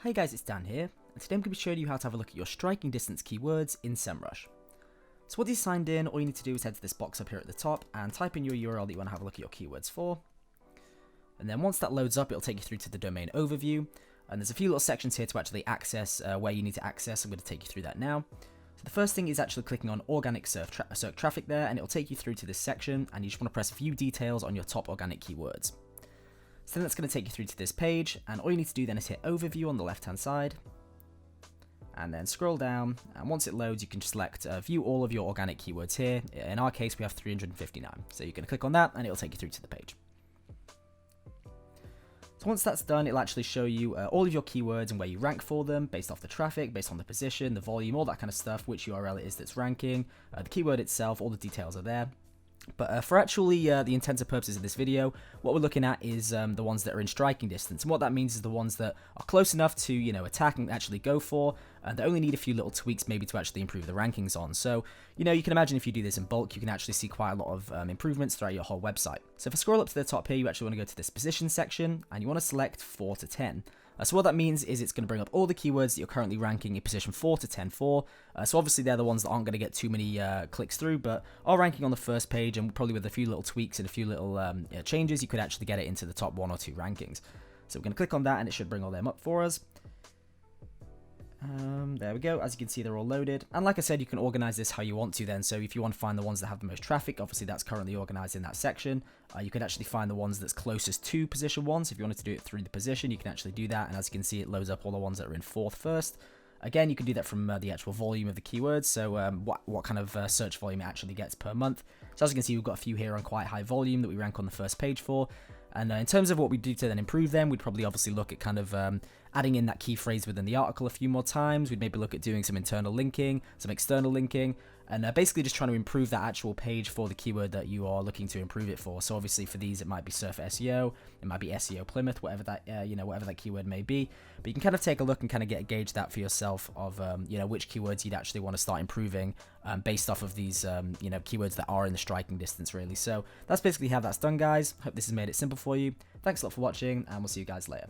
Hey guys, it's Dan here, and today I'm going to be showing you how to have a look at your striking distance keywords in SEMrush. So once you're signed in, all you need to do is head to this box up here at the top and type in your URL that you want to have a look at your keywords for. And then once that loads up, it'll take you through to the domain overview, and there's a few little sections here to actually access where you need to access. I'm going to take you through that now. So the first thing is actually clicking on organic search traffic there, and it'll take you through to this section, and you just want to press view details on your top organic keywords. So then that's going to take you through to this page, and all you need to do then is hit overview on the left hand side, and then scroll down, and once it loads you can just select view all of your organic keywords here. In our case we have 359, so you're going to click on that and it'll take you through to the page. So once that's done, it'll actually show you all of your keywords and where you rank for them, based off the traffic, based on the position, the volume, all that kind of stuff, which URL it is that's ranking, the keyword itself, all the details are there. But for actually the intents and purposes of this video, what we're looking at is the ones that are in striking distance. And what that means is the ones that are close enough to, attack and actually go for, and they only need a few little tweaks maybe to actually improve the rankings on. So, you can imagine if you do this in bulk, you can actually see quite a lot of improvements throughout your whole website. So if I scroll up to the top here, you actually want to go to this position section, and you want to select 4 to 10. So what that means is it's going to bring up all the keywords that you're currently ranking in position 4 to 10 for. So obviously they're the ones that aren't going to get too many clicks through, but are ranking on the first page, and probably with a few little tweaks and a few little changes, you could actually get it into the top 1 or 2 rankings. So we're going to click on that, and it should bring all them up for us. There we go. As you can see, they're all loaded. And like I said, you can organize this how you want to then. So if you want to find the ones that have the most traffic, obviously that's currently organized in that section. You could actually find the ones that's closest to position 1. So if you wanted to do it through the position, you can actually do that. And as you can see, it loads up all the ones that are in 4th first. Again, you can do that from the actual volume of the keywords. So what kind of search volume it actually gets per month. So as you can see, we've got a few here on quite high volume that we rank on the first page for. And in terms of what we do to then improve them, we'd probably obviously look at kind of adding in that key phrase within the article a few more times. We'd maybe look at doing some internal linking, some external linking, and basically just trying to improve that actual page for the keyword that you are looking to improve it for. So obviously for these, it might be Surf SEO, it might be SEO Plymouth, whatever that whatever that keyword may be. But you can kind of take a look and kind of gauge that for yourself of which keywords you'd actually want to start improving based off of these keywords that are in the striking distance really. So that's basically how that's done, guys. Hope this has made it simple for you. Thanks a lot for watching, and we'll see you guys later.